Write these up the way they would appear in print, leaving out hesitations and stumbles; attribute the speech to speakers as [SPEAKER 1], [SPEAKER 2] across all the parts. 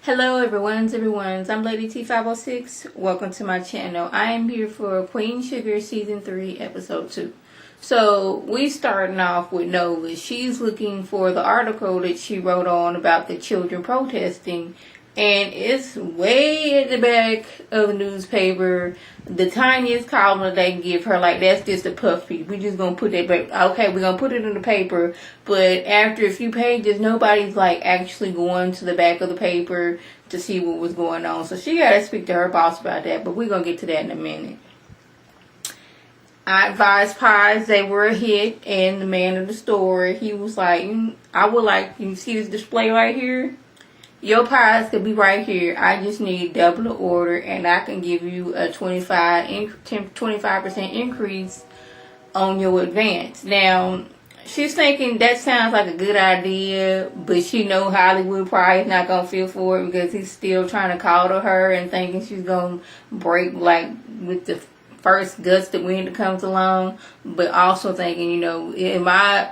[SPEAKER 1] Hello everyone's. I'm Lady T506. Welcome to my channel. I am here for Queen Sugar Season 3, Episode 2. So, we starting off with Nova. She's looking for the article that she wrote on about the children protesting. And it's way at the back of the newspaper. The tiniest column that they can give her, like, that's just a puff piece. We just gonna put that back. Okay, we're gonna put it in the paper. But after a few pages, nobody's, like, actually going to the back of the paper to see what was going on. So she gotta speak to her boss about that. But we're gonna get to that in a minute. I advised pies, they were a hit. And the man of the store, he was like, I would like, you see this display right here? Your pies could be right here. I just need double the order and I can give you a 25% increase on your advance. Now, she's thinking that sounds like a good idea, but she know Hollywood probably is not going to feel for it because he's still trying to call to her and thinking she's going to break like with the first gust of wind that comes along, but also thinking, am I,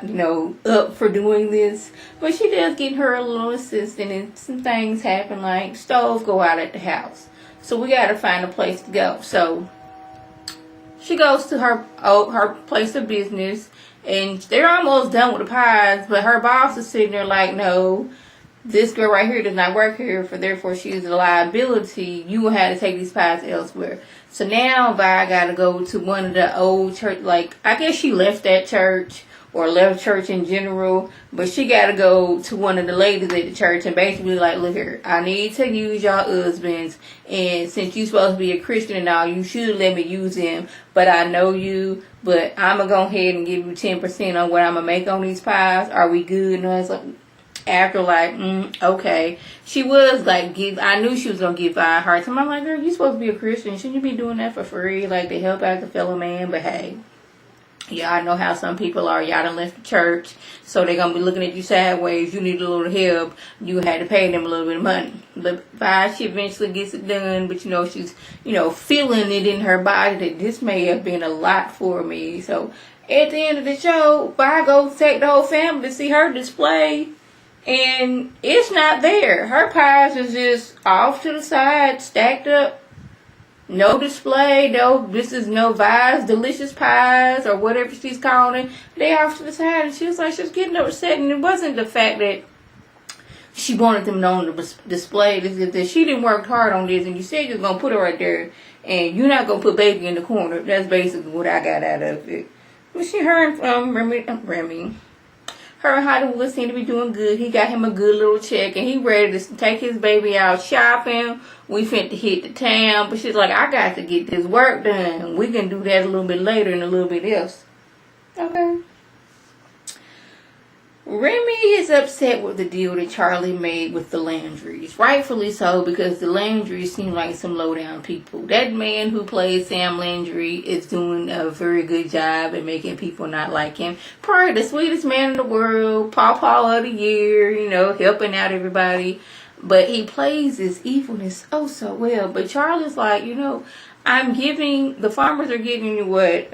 [SPEAKER 1] up for doing this? But she does get her a little assistant and some things happen like stove go out at the house. So we got to find a place to go. So she goes to her place of business and they're almost done with the pies, but her boss is sitting there like, no, this girl right here does not work here, therefore she is a liability. You will have to take these pies elsewhere. So now Vi got to go to one of the old church, like, I guess she left that church or left church in general, but she got to go to one of the ladies at the church and basically like, look here, I need to use y'all husbands, and since you supposed to be a Christian and all, you should let me use them, but I know you, but I'm going to go ahead and give you 10% on what I'm going to make on these pies. Are we good? And I was like, after like, okay. She was like, I knew she was going to give Vi a hard time. I'm like, girl, you supposed to be a Christian. Shouldn't you be doing that for free? Like, to help out the fellow man? But hey, y'all know how some people are. Y'all done left the church, so they're going to be looking at you sideways. You need a little help. You had to pay them a little bit of money. But Vi, she eventually gets it done. But, she's, feeling it in her body that this may have been a lot for me. So, at the end of the show, Vi goes take the whole family to see her display. And it's not there. Her pies is just off to the side, stacked up. No display. No, this is no Vi's delicious pies or whatever she's calling it. They off to the side. And she was like, she was getting upset. And it wasn't the fact that she wanted them on the display. It's that she didn't work hard on this. And you said you're going to put her right there. And you're not going to put baby in the corner. That's basically what I got out of it. But her and Remy. Her and Hollywood seem to be doing good. He got him a good little check and he ready to take his baby out shopping. We finna hit the town. But she's like, I got to get this work done. We can do that a little bit later and a little bit else. Okay. Remy is upset with the deal that Charlie made with the Landrys. Rightfully so, because the Landrys seem like some low-down people. That man who plays Sam Landry is doing a very good job at making people not like him. Probably the sweetest man in the world, Pawpaw of the year, helping out everybody. But he plays this evilness oh so well. But Charlie's like, the farmers are giving you what,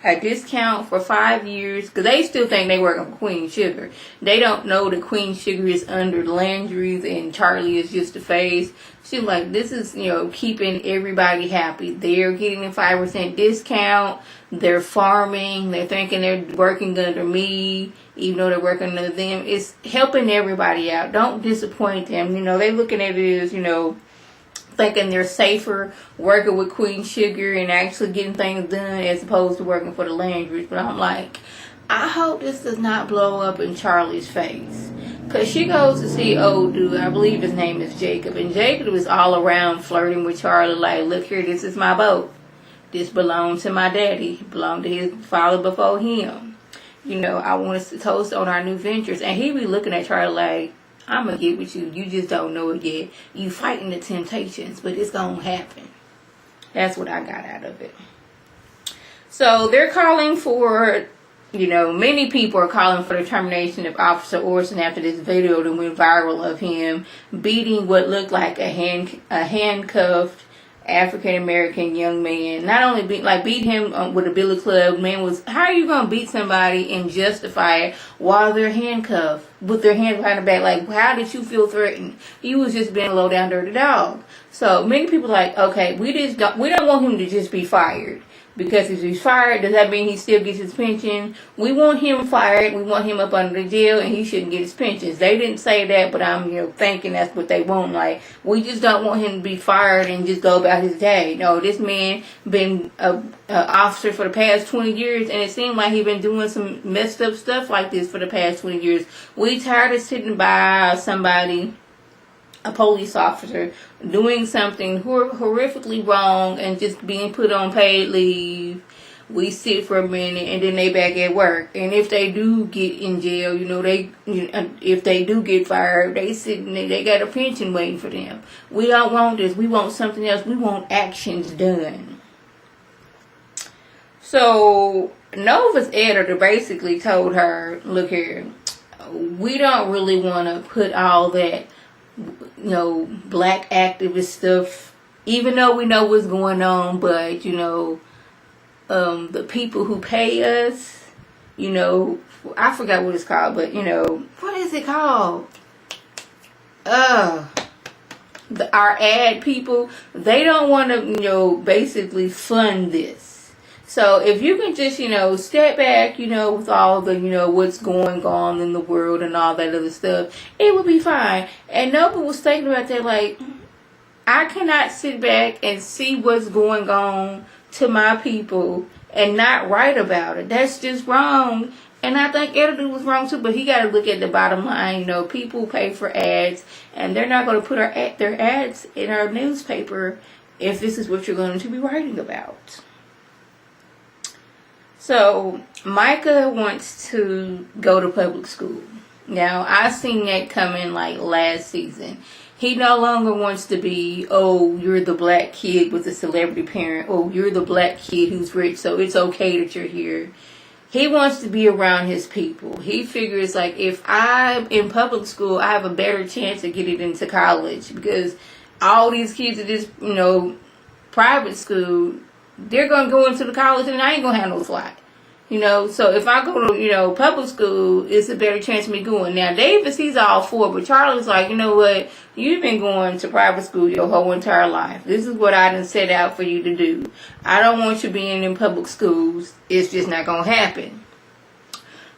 [SPEAKER 1] a discount for 5 years, because they still think they work on Queen Sugar. They don't know that Queen Sugar is under the Landrys and Charlie is just the face. She's like, this is, keeping everybody happy. They're getting a 5% discount. They're farming. They're thinking they're working under me, even though they're working under them. It's helping everybody out. Don't disappoint them. They're looking at it as, thinking they're safer working with Queen Sugar and actually getting things done as opposed to working for the Landrys. But I'm like, I hope this does not blow up in Charlie's face. Because she goes to see old dude, I believe his name is Jacob. And Jacob is all around flirting with Charlie like, look here, this is my boat. This belongs to my daddy. It belonged to his father before him. I want us to toast on our new ventures. And he be looking at Charlie like, I'm going to get with you. You just don't know it yet. You fighting the temptations, but it's going to happen. That's what I got out of it. So they're calling for, many people are calling for the termination of Officer Orson after this video that went viral of him beating what looked like a handcuffed African American young man. Not only beat him with a billy club. Man was, how are you gonna beat somebody and justify it while they're handcuffed with their hands behind the back? Like, how did you feel threatened? You was just being a low down dirty dog. So many people are like, okay, we don't want him to just be fired. Because if he's fired, does that mean he still gets his pension? We want him fired. We want him up under the jail, and he shouldn't get his pensions. They didn't say that, but I'm thinking that's what they want. Like, we just don't want him to be fired and just go about his day. No, this man been a officer for the past 20 years, and it seemed like he been doing some messed up stuff like this for the past 20 years. We tired of sitting by somebody, a police officer, doing something horrifically wrong and just being put on paid leave. We sit for a minute and then they back at work. And if they do get in jail, if they do get fired, they sitting there, they got a pension waiting for them. We don't want this. We want something else. We want actions done. So Nova's editor basically told her, look here, we don't really want to put all that black activist stuff, even though we know what's going on, but the people who pay us, I forgot what it's called, but what is it called? Our ad people, they don't want to basically fund this. So if you can just, step back, with all the, what's going on in the world and all that other stuff, it would be fine. And Nova was thinking about that, like, I cannot sit back and see what's going on to my people and not write about it. That's just wrong. And I think editor was wrong too, but he got to look at the bottom line. People pay for ads, and they're not going to put their ads in our newspaper if this is what you're going to be writing about. So, Micah wants to go to public school. Now, I seen that coming like last season. He no longer wants to be, oh, you're the black kid with a celebrity parent. Oh, you're the black kid who's rich, so it's okay that you're here. He wants to be around his people. He figures like, if I'm in public school, I have a better chance of getting into college. Because all these kids at this, private school, they're going to go into the college and I ain't going to have no slot. So if I go to, public school, it's a better chance of me going. Now, Davis, he's all for it, but Charlie's like, you know what? You've been going to private school your whole entire life. This is what I done set out for you to do. I don't want you being in public schools. It's just not going to happen.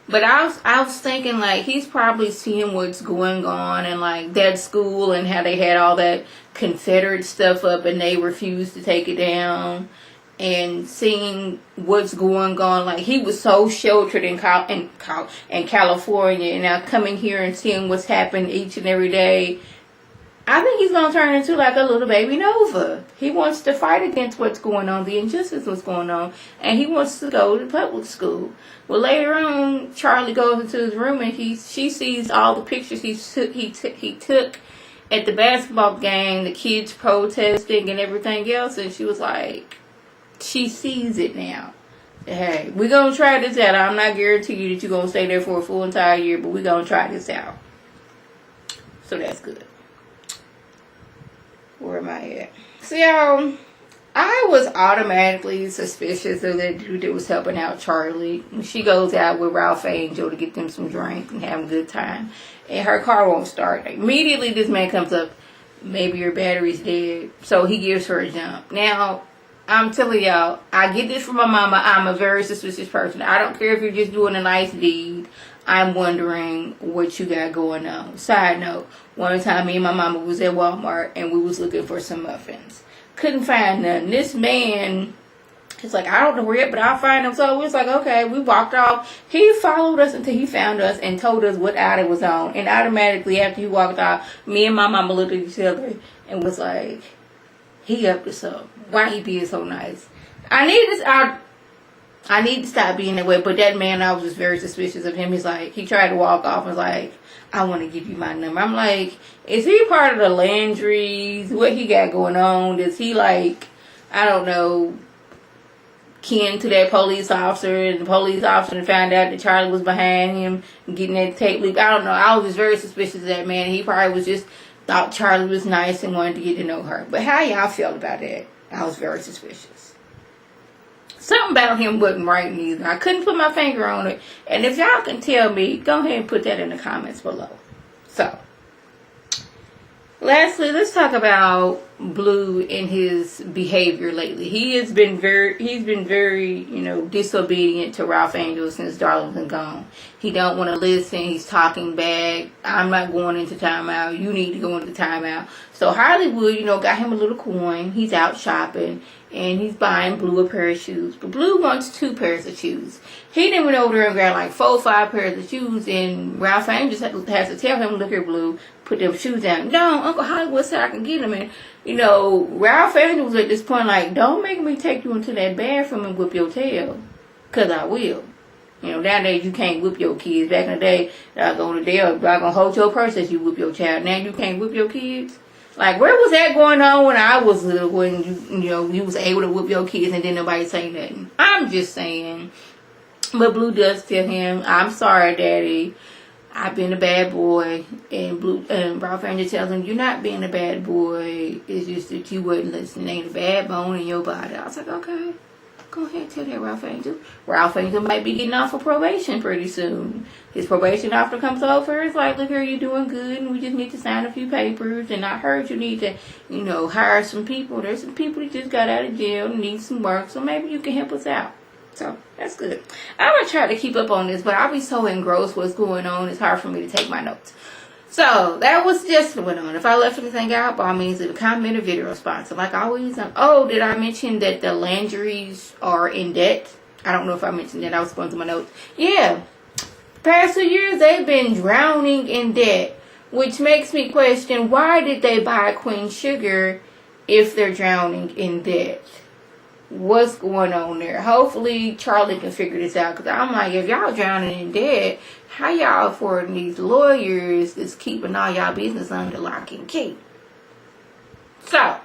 [SPEAKER 1] But I was thinking, like, he's probably seeing what's going on and, like, that school and how they had all that Confederate stuff up and they refused to take it down. And seeing what's going on, like he was so sheltered in California, and now coming here and seeing what's happening each and every day, I think he's gonna turn into like a little baby Nova. He wants to fight against what's going on, the injustice what's going on, and he wants to go to public school. Well, later on, Charlie goes into his room and she sees all the pictures he took at the basketball game, the kids protesting and everything else, and she was like, she sees it now. Hey, we're going to try this out. I'm not guaranteeing you that you're going to stay there for a full entire year, but we're going to try this out. So that's good. Where am I at? So, I was automatically suspicious of that dude that was helping out Charlie. She goes out with Ralph Angel to get them some drink and have a good time. And her car won't start. Immediately, this man comes up, maybe your battery's dead. So, he gives her a jump. Now, I'm telling y'all, I get this from my mama. I'm a very suspicious person. I don't care if you're just doing a nice deed. I'm wondering what you got going on. Side note, one time me and my mama was at Walmart and we was looking for some muffins. Couldn't find none. This man, he's like, I don't know where yet, but I'll find them. So we was like, okay, we walked off. He followed us until he found us and told us what aisle it was on. And automatically after he walked off, me and my mama looked at each other and was like, he up to something. Why he being so nice? I need to stop being that way. But that man, I was just very suspicious of him. He's like, he tried to walk off and was like, I want to give you my number. I'm like, is he part of the Landrys? What he got going on? Does he like, I don't know, kin to that police officer? And the police officer found out that Charlie was behind him getting that tape leak. I don't know. I was just very suspicious of that man. He probably was just thought Charlie was nice and wanted to get to know her. But how y'all feel about that? I was very suspicious. Something about him wasn't right neither. I couldn't put my finger on it. And if y'all can tell me, go ahead and put that in the comments below. So, lastly, let's talk about Blue and his behavior lately. He's been very, disobedient to Ralph Angel since Darla's been gone. He don't want to listen. He's talking back. I'm not going into timeout. You need to go into timeout. So Hollywood, got him a little coin. He's out shopping and he's buying Blue a pair of shoes. But Blue wants 2 pairs of shoes. He didn't went over there and grab like 4 or 5 pairs of shoes, and Ralph Angel has to tell him, look here, Blue, put them shoes down. No, Uncle Hollywood said I can get them. And Ralph Angel was at this point like, don't make me take you into that bathroom and whip your tail, because I will. Nowadays you can't whip your kids. Back in the day, I was going to hold your purse as you whip your child. Now you can't whip your kids. Like, where was that going on when I was little, when you was able to whip your kids and then nobody say nothing? I'm just saying. But Blue does tell him, I'm sorry, Daddy. I've been a bad boy. And Ralph Angel tells him, you're not being a bad boy. It's just that you wasn't listening. Ain't a bad bone in your body. I was like, okay. Go ahead and tell that, Ralph Angel. Ralph Angel might be getting off of probation pretty soon. His probation officer comes over. It's like, look here, you're doing good, and we just need to sign a few papers. And I heard you need to, hire some people. There's some people that just got out of jail and need some work, so maybe you can help us out. So, that's good. I'm going to try to keep up on this, but I'll be so engrossed what's going on, it's hard for me to take my notes. So, that was just what went on. If I left anything out, by all means, leave a comment or video response. So, like always, did I mention that the Landrys are in debt? I don't know if I mentioned that. I was going through my notes. Yeah. Past 2 years, they've been drowning in debt, which makes me question, why did they buy Queen Sugar if they're drowning in debt? What's going on there? Hopefully Charlie can figure this out, because I'm like, if y'all drowning in debt, how y'all affording these lawyers that's keeping all y'all business under lock and key? So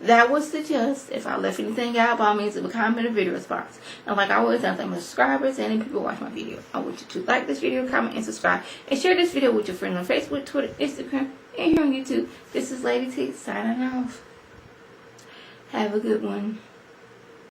[SPEAKER 1] that was the gist. If I left anything out, by all means, leave a comment or video response. And like I always thank my subscribers and any people watch my video. I want you to like this video, comment, and subscribe, and share this video with your friends on Facebook, Twitter, Instagram, and here on YouTube. This is Lady T signing off. Have a good one.